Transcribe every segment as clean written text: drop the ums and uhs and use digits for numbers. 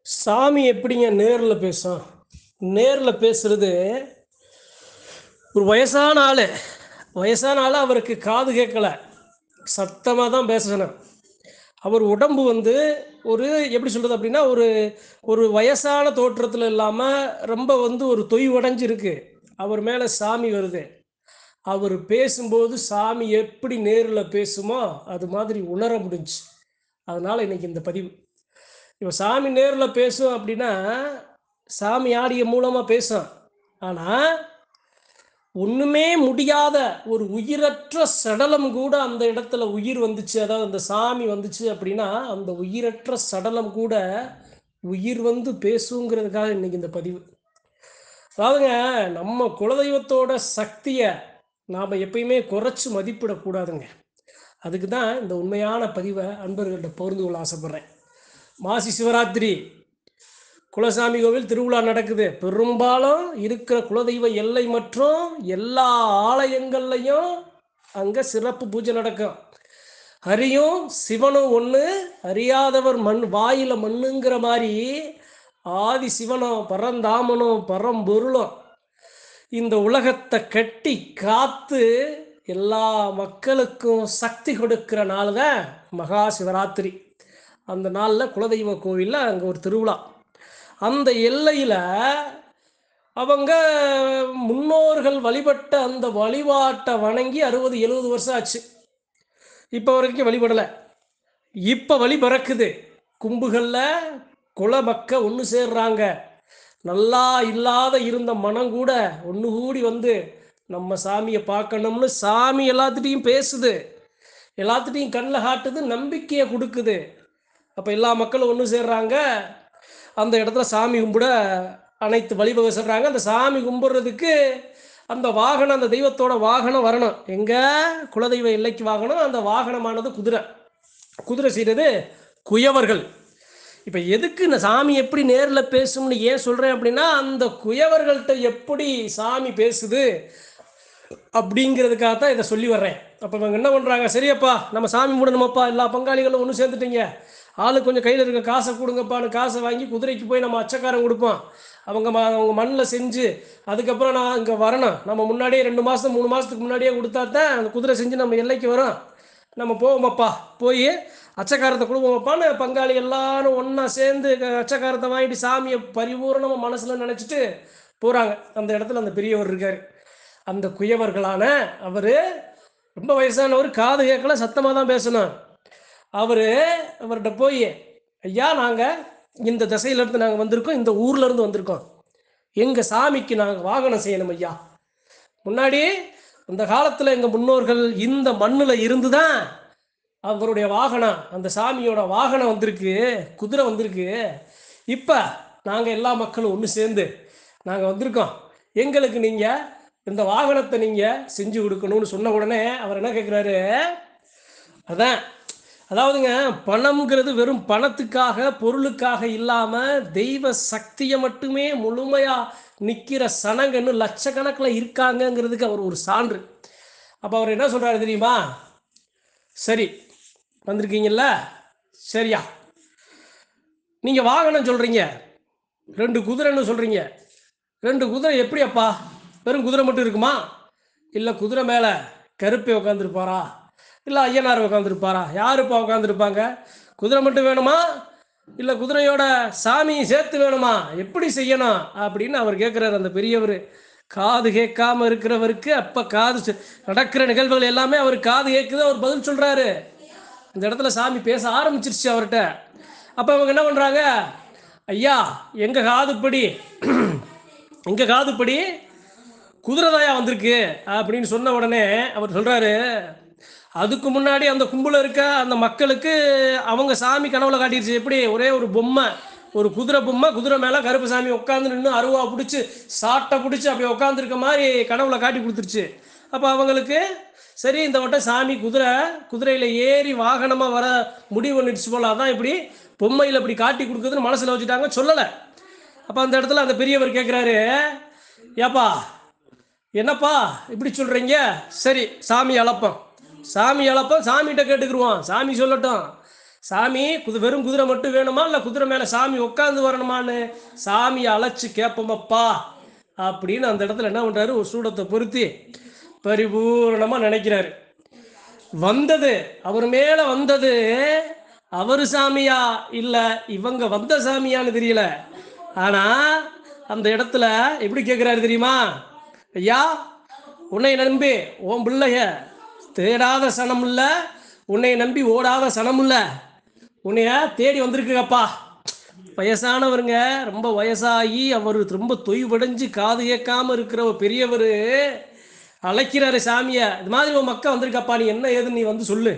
சாமி எப்படிங்க நேரில் பேசும்? நேரில் பேசுறது ஒரு வயசான ஆள். வயசான ஆள், அவருக்கு காது கேட்கல, சத்தமாக தான் பேசணும். அவர் உடம்பு ஒரு எப்படி சொல்கிறது அப்படின்னா, ஒரு ஒரு வயசான தோற்றத்தில் இல்லாமல் ரொம்ப ஒரு தொய்வடைஞ்சிருக்கு. அவர் மேலே சாமி வருது. அவர் பேசும்போது சாமி எப்படி நேரில் பேசுமோ அது மாதிரி உணர முடிஞ்சு. அதனால் இன்னைக்கு இந்த பதிவு. இப்போ சாமி நேரில் பேசும் அப்படின்னா, சாமி ஆடியோ மூலமாக பேசும். ஆனால் ஒண்ணுமே முடியாத ஒரு உயிரற்ற சடலம் கூட அந்த இடத்துல உயிர் வந்துச்சு. அதாவது அந்த சாமி வந்துச்சு அப்படின்னா, அந்த உயிரற்ற சடலம் கூட உயிர் பேசுங்கிறதுக்காக இன்னைக்கு இந்த பதிவு. அதாவதுங்க, நம்ம குலதெய்வத்தோட சக்திய நாம எப்பயுமே குறைச்சு மதிப்பிடக்கூடாதுங்க. அதுக்கு தான் இந்த உண்மையான பதிவ அன்பர்கள்ட்ட பகிர்ந்து கொள்ள ஆசைப்படுறேன். மாசி சிவராத்திரி குலசாமி கோவில் திருவிழா நடக்குது. பெரும்பாலும் இருக்கிற குலதெய்வ எல்லை மற்றும் எல்லா ஆலயங்கள்லையும் அங்கே சிறப்பு பூஜை நடக்கும். ஹரியும் சிவனும் ஒன்று, அறியாதவர் மண் வாயில மண்ணுங்கிற மாதிரி ஆதி சிவனும் பரந்தாமனும் பரம்பொருளும் இந்த உலகத்தை கட்டி காத்து எல்லா மக்களுக்கும் சக்தி கொடுக்கிற நாள் தான் மகா சிவராத்திரி. அந்த நாளில் குலதெய்வ கோவிலில் அங்கே ஒரு திருவிழா. அந்த எல்லையில் அவங்க முன்னோர்கள் வழிபட்ட அந்த வழிபாட்டை வணங்கி 60-70 வருஷம் ஆச்சு. இப்போ வரைக்கும் வழிபடலை. இப்போ வழி பிறக்குது. கும்புகளில் குல மக்க ஒன்று சேர்றாங்க. நல்லா இல்லாத இருந்த மனம் கூட ஒன்று கூடி நம்ம சாமியை பார்க்கணும்னு சாமி எல்லாத்துட்டையும் பேசுது, எல்லாத்துட்டையும் கண்ணில் காட்டுது, நம்பிக்கையை கொடுக்குது. அப்போ எல்லா மக்களும் ஒன்று சேர்றாங்க. அந்த இடத்துல சாமி கும்பிட அனைத்து வழிவகை சொல்கிறாங்க. அந்த சாமி கும்பிட்றதுக்கு அந்த வாகனம், அந்த தெய்வத்தோட வாகனம் வரணும். எங்கள் குலதெய்வ எல்லைக்கு வாகனம், அந்த வாகனமானது குதிரை. குதிரை செய்கிறது குயவர்கள். இப்போ எதுக்கு இந்த சாமி எப்படி நேரில் பேசும்னு ஏன் சொல்கிறேன் அப்படின்னா, அந்த குயவர்கள்ட்ட எப்படி சாமி பேசுது அப்படிங்கிறதுக்காக தான் இதை சொல்லி வர்றேன். அப்போ இவங்க என்ன பண்ணுறாங்க, சரியப்பா நம்ம சாமி மூடணுமாப்பா, எல்லா பங்காளிகளும் ஒன்று சேர்ந்துட்டீங்க, ஆளுக்கு கொஞ்சம் கையில் இருக்க காசை கொடுங்கப்பான்னு காசை வாங்கி குதிரைக்கு போய் நம்ம அச்சக்காரம் கொடுப்போம். அவங்க மண்ணில் செஞ்சு அதுக்கப்புறம் நான் இங்கே வரணும். நம்ம முன்னாடியே 2 மாதம் 3 மாதத்துக்கு முன்னாடியே கொடுத்தா தான் அந்த குதிரை செஞ்சு நம்ம எல்லைக்கு வரோம். நம்ம போவோமப்பா, போய் அச்சக்காரத்தை கொடுப்போமப்பான்னு பங்காளி எல்லாரும் ஒன்றா சேர்ந்து அச்சக்காரத்தை வாங்கிட்டு சாமியை பரிபூர்ணமாக மனசில் நினச்சிட்டு போகிறாங்க. அந்த இடத்துல அந்த பெரியவர் இருக்கார். அந்த குயவர்களான அவர் ரொம்ப வயசானவர், காது கேட்கல, சத்தமாக தான் பேசணும். அவர்கிட்ட போய், ஐயா நாங்கள் இந்த திசையிலேருந்து நாங்கள் வந்திருக்கோம், இந்த ஊர்லேருந்து வந்திருக்கோம், எங்கள் சாமிக்கு நாங்கள் வாகனம் செய்யணும் ஐயா. முன்னாடி அந்த காலத்தில் எங்கள் முன்னோர்கள் இந்த மண்ணில் இருந்து தான் அவருடைய வாகனம், அந்த சாமியோட வாகனம் வந்திருக்கு, குதிரை வந்திருக்கு. இப்போ நாங்கள் எல்லா மக்களும் ஒன்று சேர்ந்து நாங்கள் வந்திருக்கோம், எங்களுக்கு நீங்கள் இந்த வாகனத்தை நீங்கள் செஞ்சு கொடுக்கணும்னு சொன்ன உடனே அவர் என்ன கேட்குறாரு, அதாவதுங்க, பணம்ங்கிறது வெறும் பணத்துக்காக பொருளுக்காக இல்லாமல் தெய்வ சக்தியை மட்டுமே முழுமையாக நிற்கிற சனங்கன்னு லட்சக்கணக்கில் இருக்காங்கங்கிறதுக்கு அவர் ஒரு சான்று. அப்போ அவர் என்ன சொல்கிறாரு தெரியுமா, சரி வந்திருக்கீங்கல்ல, சரியா நீங்கள் வாகனம் சொல்கிறீங்க, 2 குதிரைன்னு சொல்கிறீங்க, 2 குதிரை எப்படி அப்பா, வெறும் குதிரை மட்டும் இருக்குமா, இல்லை குதிரை மேலே கருப்பை உட்காந்துருப்பாரா, இல்லை ஐயனார் உட்காந்துருப்பாரா, யாருப்பா உட்காந்துருப்பாங்க, குதிரை மட்டும் வேணுமா, இல்லை குதிரையோட சாமியை சேர்த்து வேணுமா, எப்படி செய்யணும் அப்படின்னு அவர் கேட்குறாரு. அந்த பெரியவர் காது கேட்காம இருக்கிறவருக்கு அப்போ காது நடக்கிற நிகழ்வுகள் எல்லாமே அவர் காது கேட்குது, அவர் பதில் சொல்கிறாரு. இந்த இடத்துல சாமி பேச ஆரம்பிச்சிருச்சு அவர்கிட்ட. அப்போ அவங்க என்ன பண்ணுறாங்க, ஐயா எங்கள் காதுப்படி குதிரைதாயா வந்திருக்கு அப்படின்னு சொன்ன உடனே அவர் சொல்கிறாரு, அதுக்கு முன்னாடி அந்த கும்பலில் இருக்க அந்த மக்களுக்கு அவங்க சாமி கனவுல காட்டிடுச்சு. எப்படி, ஒரே ஒரு பொம்மை, ஒரு குதிரை பொம்மை, குதிரை மேலே கருப்பு சாமி உட்காந்து நின்று அருவா பிடிச்சி சாட்டை பிடிச்சி அப்படி உட்காந்துருக்க மாதிரி கனவுல காட்டி கொடுத்துருச்சு. அப்போ அவங்களுக்கு சரி, இந்த வட்டம் சாமி குதிரையில் ஏறி வாகனமாக வர முடிவு பண்ணிடுச்சு போல, அதான் இப்படி பொம்மையில் இப்படி காட்டி கொடுக்குதுன்னு மனசில் வச்சுட்டாங்க, சொல்லலை. அப்போ அந்த இடத்துல அந்த பெரியவர் கேட்குறாரு, ஏப்பா என்னப்பா இப்படி சொல்கிறீங்க, சரி சாமி அளப்போம், சாமிகிட்ட கேட்டுக்கிடுவோம், சாமி சொல்லட்டும். சாமி வெறும் குதிரை மட்டும் வேணுமா, இல்லை குதிரை மேலே சாமி உட்காந்து வரணுமான்னு சாமியை அழைச்சி கேட்போமப்பா அப்படின்னு அந்த இடத்துல என்ன பண்ணுறாரு, ஒரு சூடத்தை பொருத்தி பரிபூர்ணமாக நினைக்கிறாரு. வந்தது அவர் மேலே வந்தது அவர் சாமியா இல்லை இவங்க வந்த சாமியான்னு தெரியல. ஆனால் அந்த இடத்துல எப்படி கேட்குறாரு தெரியுமா, ஐயா உன்னை நம்பி உன் பிள்ளைய தேடாத சனம் இல்லை, உன்னை நம்பி ஓடாத சனம் இல்லை, உன்னைய தேடி வந்திருக்குங்கப்பா. வயசானவருங்க, ரொம்ப வயசாகி அவர் ரொம்ப தொய்வடைஞ்சு காது கேட்காம இருக்கிற ஒரு பெரியவர் அழைக்கிறாரு சாமியை. இது மாதிரி உன் மக்கள் வந்திருக்கப்பா, நீ என்ன ஏதுன்னு நீ வந்து சொல்லு,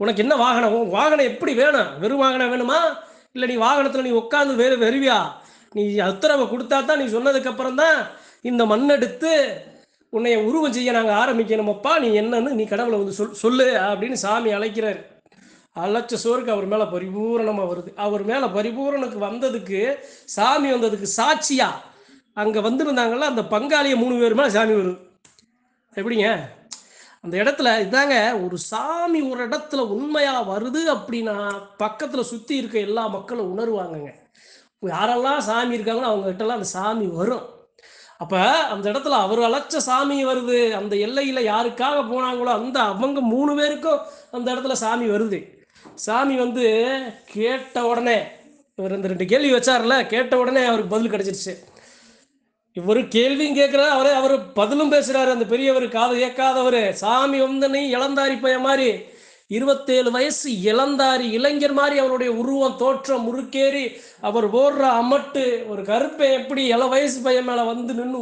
உனக்கு என்ன வாகனம், உன் வாகனம் எப்படி வேணும், வெறும் வாகனம் வேணுமா இல்லை நீ வாகனத்தில் நீ உட்காந்து வருவியா, நீ உத்தரவை கொடுத்தா தான், நீ சொன்னதுக்கப்புறம் தான் இந்த மண்ணெடுத்து உன்னைய உருவம் செய்ய நாங்கள் ஆரம்பிக்கணுமப்பா, நீ என்னன்னு நீ கடவுளை வந்து சொல்லு அப்படின்னு சாமி அழைக்கிறார். அழைச்ச சோருக்கு அவர் மேலே பரிபூரணமாக வருது. அவர் மேலே பரிபூரணக்கு வந்ததுக்கு, சாமி வந்ததுக்கு சாட்சியா அங்கே வந்திருந்தாங்கல்ல அந்த பங்காளியை 3 பேர் மேலே சாமி வருது. எப்படிங்க அந்த இடத்துல இதாங்க, ஒரு சாமி ஒரு இடத்துல உண்மையாக வருது அப்படின்னா பக்கத்தில் சுற்றி இருக்க எல்லா மக்களும் உணர்வாங்கங்க. யாரெல்லாம் சாமி இருக்காங்களோ அவங்ககிட்டலாம் அந்த சாமி வரும். அப்போ அந்த இடத்துல அவர் அழைச்ச சாமி வருது. அந்த எல்லையில் யாருக்காக போனாங்களோ அந்த அவங்க 3 பேருக்கும் அந்த இடத்துல சாமி வருது. சாமி வந்து கேட்ட உடனே, இவர் இந்த 2 கேள்வி வச்சார்ல, கேட்ட உடனே அவருக்கு பதில் கிடைச்சிருச்சு. இவர் கேள்வியும் கேட்குறாரு, அவர் பதிலும் பேசுகிறாரு. அந்த பெரியவர் காது கேட்காதவர் சாமி வந்து நீ இளந்தாரி பையன் மாதிரி 27 வயசு இளந்தாரி இளைஞர் மாதிரி அவருடைய உருவம் தோற்றம் முறுக்கேறி அவர் போடுற அமட்டு, ஒரு கருப்பை எப்படி 7 வயசு பையன் மேலே வந்து நின்று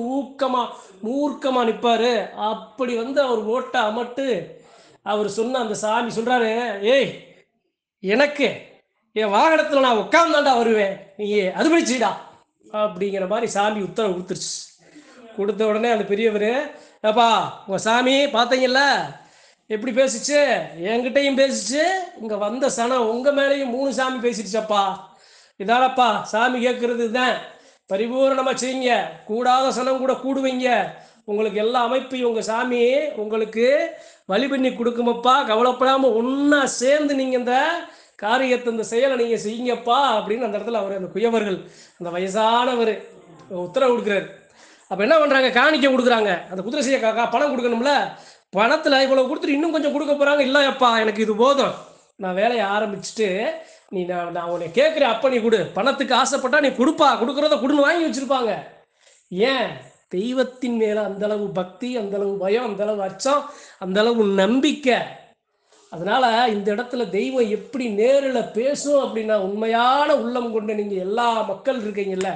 மூர்க்கமாக நிற்பார், அப்படி வந்து அவர் ஓட்ட அமட்டு அவர் சொன்ன அந்த சாமி சொல்கிறாரு, ஏய் எனக்கு என் வாகனத்தில் நான் உட்காந்தாண்டா வருவேன், நீ அது படிச்சுடா அப்படிங்கிற மாதிரி சாமி உத்தரவு கொடுத்துருச்சு. கொடுத்த உடனே அந்த பெரியவர், ஏப்பா உங்கள் சாமி பார்த்தீங்கல்ல எப்படி பேசிச்சு, என்கிட்டையும் பேசிச்சு, இங்கே வந்த சனம் உங்கள் மேலேயும் 3 சாமி பேசிடுச்சப்பா. இதானப்பா சாமி கேட்குறது தான், பரிபூர்ணமாக செய்யுங்க, கூடாத சனம் கூட கூடுவீங்க, உங்களுக்கு எல்லா அமைப்பையும் உங்கள் சாமி உங்களுக்கு வழி பண்ணி கொடுக்குமப்பா, கவலைப்படாமல் ஒன்றா சேர்ந்து நீங்கள் இந்த காரியத்தை இந்த செயலை நீங்கள் செய்யுங்கப்பா அப்படின்னு அந்த இடத்துல அவர் அந்த குயவர்கள் அந்த வயசானவர் உத்தரவு கொடுக்குறாரு. அப்போ என்ன பண்ணுறாங்க, காணிக்க கொடுக்குறாங்க. அந்த குதிரை செய்ய பணம் கொடுக்கணும்ல, பணத்தில் இவ்வளோ கொடுத்துட்டு இன்னும் கொஞ்சம் கொடுக்க போகிறாங்க. இல்லையப்பா எனக்கு இது போதும், நான் வேலையை ஆரம்பிச்சுட்டு நீ நான் உன்னை கேட்குறேன் அப்போ நீ கொடு, பணத்துக்கு ஆசைப்பட்டா நீ கொடுப்பா, கொடுக்குறத கொடுன்னு வாங்கி வச்சுருப்பாங்க. ஏன், தெய்வத்தின் மேலே அந்தளவு பக்தி, அந்தளவு பயம், அந்தளவு அச்சம், அந்தளவு நம்பிக்கை. அதனால் இந்த இடத்துல தெய்வம் எப்படி நேரில் பேசும் அப்படின்னா, உண்மையான உள்ளம் கொண்ட நீங்கள் எல்லா மக்கள் இருக்கீங்கல்ல,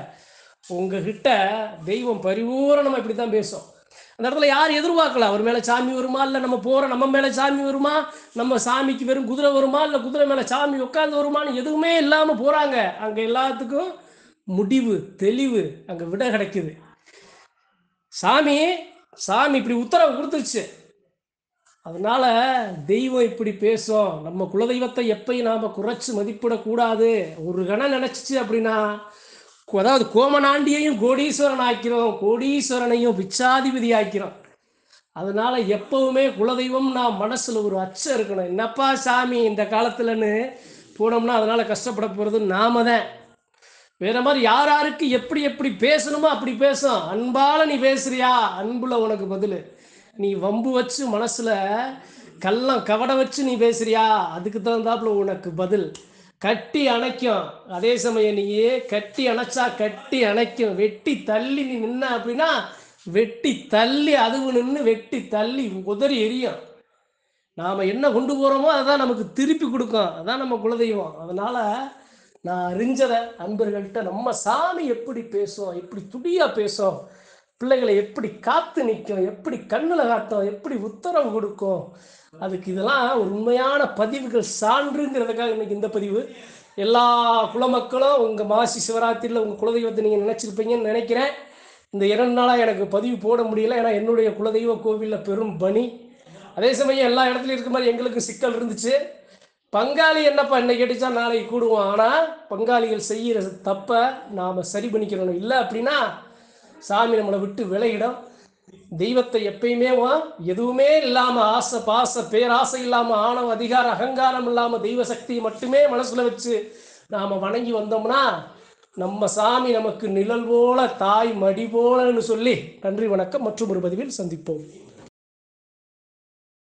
உங்ககிட்ட தெய்வம் பரிபூரணமாக இப்படி தான் பேசும். அந்த இடத்துல யார் எதிர்பார்க்கல, அவர் மேலே சாமி வருமா, இல்லை நம்ம போகிற நம்ம மேலே சாமி வருமா, நம்ம சாமிக்கு வெறும் குதிரை வருமா, இல்லை குதிரை மேலே சாமி உட்காந்து வருமானு எதுவுமே இல்லாமல் போகிறாங்க. அங்கே எல்லாத்துக்கும் முடிவு தெளிவு அங்கே விட கிடைக்குது. சாமி இப்படி உத்தரவு கொடுத்துருச்சு. அதனால தெய்வம் இப்படி பேசும். நம்ம குலதெய்வத்தை எப்பயும் நாம் குறைச்சி மதிப்பிடக்கூடாது. ஒரு கணம் நினச்சிச்சு அப்படின்னா, அதாவது கோமநாண்டியையும் கோடீஸ்வரன் ஆக்கிறோம், கோடீஸ்வரனையும் பிச்சாதிபதி ஆக்கிறோம். அதனால எப்பவுமே குலதெய்வம் நான் மனசில் ஒரு அச்சம் இருக்கணும். என்னப்பா சாமி இந்த காலத்துலன்னு போனோம்னா அதனால கஷ்டப்பட போகிறது நாம தான். வேற மாதிரி யாருக்கு எப்படி எப்படி பேசணுமோ அப்படி பேசும். அன்பால நீ பேசுறியா, அன்புல உனக்கு பதில். நீ வம்பு வச்சு மனசுல கள்ளம் கவட வச்சு நீ பேசுறியா, அதுக்கு தகுந்தாப்புல உனக்கு பதில். கட்டி அணைக்கும், அதே சமயம் நீயே கட்டி அணைச்சா கட்டி அணைக்கும். வெட்டி தள்ளி நீ நின்ன அப்படின்னா வெட்டி தள்ளி அதுவும் நின்று வெட்டி தள்ளி உதறி எரியும். நாம் என்ன கொண்டு போகிறோமோ அதான் நமக்கு திருப்பி கொடுக்கும். அதான் நம்ம குலதெய்வம். அதனால் நான் அறிஞ்சதை அன்பர்கள்ட்ட நம்ம சாமி எப்படி பேசும், எப்படி துடியாக பேசும், பிள்ளைகளை எப்படி காத்து நிற்கும், எப்படி கண்ணில் காட்டும், எப்படி உத்தரவு கொடுக்கும், அதுக்கு இதெல்லாம் ஒரு உண்மையான பதிவுகள் சான்றுங்கிறதுக்காக இன்னைக்கு இந்த பதிவு. எல்லா குலமக்களும் உங்கள் மாசி சிவராத்திரியில் உங்கள் குலதெய்வத்தை நீங்கள் நினச்சிருப்பீங்கன்னு நினைக்கிறேன். இந்த 2 நாளாக எனக்கு பதிவு போட முடியல, ஏன்னா என்னுடைய குலதெய்வ கோவிலில் பெரும் பணி. அதே சமயம் எல்லா இடத்துலையும் இருக்க மாதிரி எங்களுக்கு சிக்கல் இருந்துச்சு. பங்காளி என்னப்பா இன்னைக்கு கேட்டுச்சா நாளைக்கு கூடுவோம். ஆனால் பங்காளிகள் செய்கிற தப்பை நாம் சரி பண்ணிக்கிறோம். இல்லை அப்படின்னா சாமி நம்மளை விட்டு விலகிடும். தெய்வத்தை எப்பயுமே எதுவுமே இல்லாமல் ஆசை பாச பேராசை இல்லாமல் ஆணவ அதிகார அகங்காரம் இல்லாமல் தெய்வ சக்தியை மட்டுமே மனசில் வச்சு நாம் வணங்கி வந்தோம்னா நம்ம சாமி நமக்கு நிழல் போல தாய் மடி போலன்னு சொல்லி நன்றி வணக்கம் மற்றும் ஒரு பதிவில் சந்திப்போம்.